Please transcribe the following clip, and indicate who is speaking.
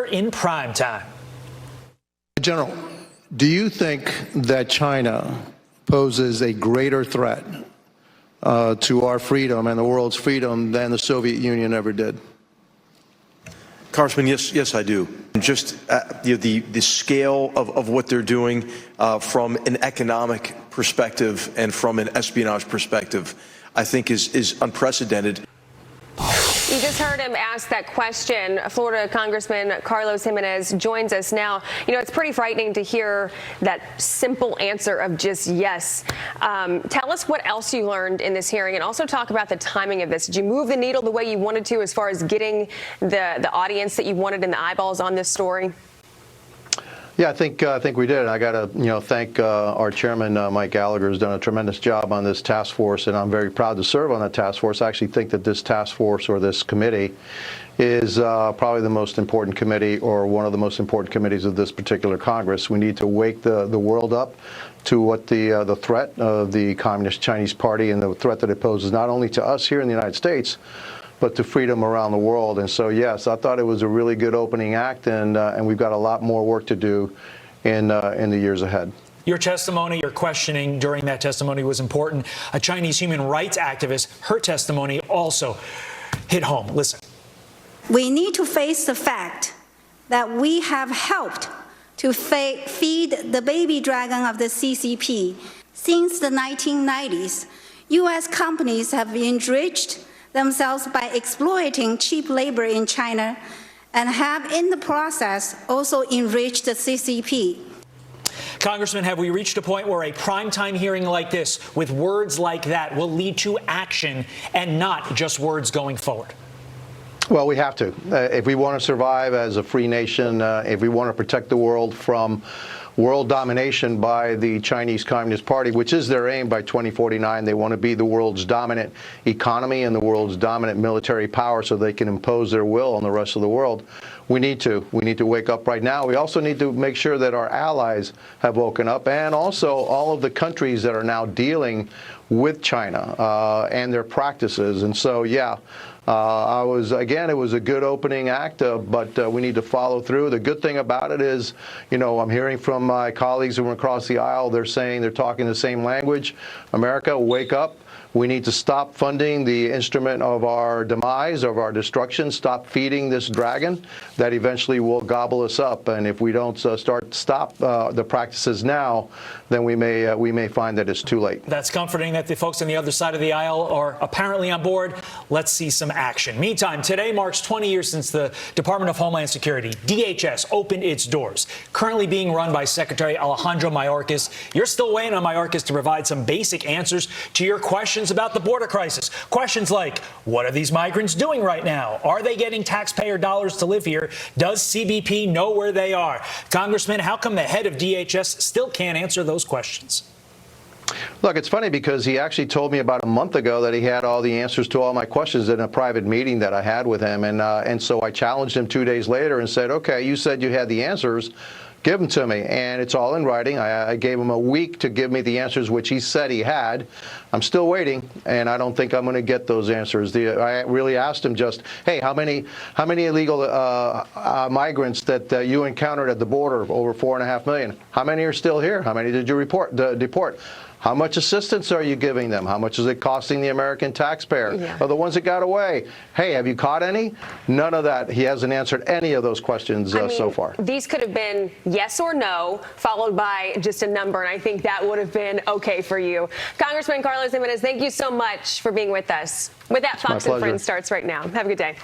Speaker 1: In prime time.
Speaker 2: General, do you think that China poses a greater threat to our freedom and the world's freedom than the Soviet Union ever did?
Speaker 3: Congressman, yes, I do. Just the scale of what they're doing from an economic perspective and from an espionage perspective, I think is unprecedented.
Speaker 4: You just heard him ask that question. Florida Congressman Carlos Gimenez joins us now. You know, it's pretty frightening to hear that simple answer of just yes. Tell us what else you learned in this hearing, and also talk about the timing of this. Did you move the needle the way you wanted to as far as getting the audience that you wanted and the eyeballs on this story?
Speaker 2: Yeah, I think we did. I got to thank our chairman, Mike Gallagher, who's done a tremendous job on this task force, and I'm very proud to serve on that task force. I actually think that this task force or this committee is probably the most important committee, or one of the most important committees of this particular Congress. We need to wake the world up to what the threat of the Communist Chinese Party and the threat that it poses not only to us here in the United States, but to freedom around the world. And so, yes, I thought it was a really good opening act, and we've got a lot more work to do in the years ahead.
Speaker 1: Your testimony, your questioning during that testimony was important. A Chinese human rights activist, her testimony also hit home. Listen.
Speaker 5: We need to face the fact that we have helped to feed the baby dragon of the CCP. Since the 1990s, U.S. companies have enriched themselves by exploiting cheap labor in China and have in the process also enriched the CCP.
Speaker 1: Congressman, have we reached a point where a primetime hearing like this with words like that will lead to action and not just words going forward?
Speaker 2: Well, we have to. If we want to survive as a free nation, if we want to protect the world from world domination by the Chinese Communist Party, which is their aim by 2049. They want to be the world's dominant economy and the world's dominant military power so they can impose their will on the rest of the world. We need to wake up right now. We also need to make sure that our allies have woken up, and also all of the countries that are now dealing with China and their practices. And so, yeah, it was a good opening act, but we need to follow through. The good thing about it is, I'm hearing from my colleagues who are across the aisle, they're talking the same language. America, wake up. We need to stop funding the instrument of our demise, of our destruction, stop feeding this dragon that eventually will gobble us up. And if we don't stop the practices now, then we may find that it's too late.
Speaker 1: That's comforting that the folks on the other side of the aisle are apparently on board. Let's see some action. Meantime, today marks 20 years since the Department of Homeland Security, DHS, opened its doors. Currently being run by Secretary Alejandro Mayorkas. You're still waiting on Mayorkas to provide some basic answers to your questions about the border crisis. Questions like, what are these migrants doing right now? Are they getting taxpayer dollars to live here? Does CBP know where they are? Congressman, how come the head of DHS still can't answer those questions?
Speaker 2: Look, it's funny because he actually told me about a month ago that he had all the answers to all my questions in a private meeting that I had with him. And so I challenged him 2 days later and said, OK, you said you had the answers. Give them to me. And it's all in writing. I gave him a week to give me the answers, which he said he had. I'm still waiting, and I don't think I'm going to get those answers. I really asked him just, hey, how many illegal migrants that you encountered at the border, over 4.5 million? How many are still here? How many did you deport? How much assistance are you giving them? How much is it costing the American taxpayer?
Speaker 4: Yeah.
Speaker 2: Or the ones that got away? Hey, have you caught any? None of that. He hasn't answered any of those questions so far.
Speaker 4: These could have been yes or no, followed by just a number, and I think that would have been okay for you. Congressman Carlos Gimenez, thank you so much for being with us. With that, Fox and Friends starts right now. Have a good day.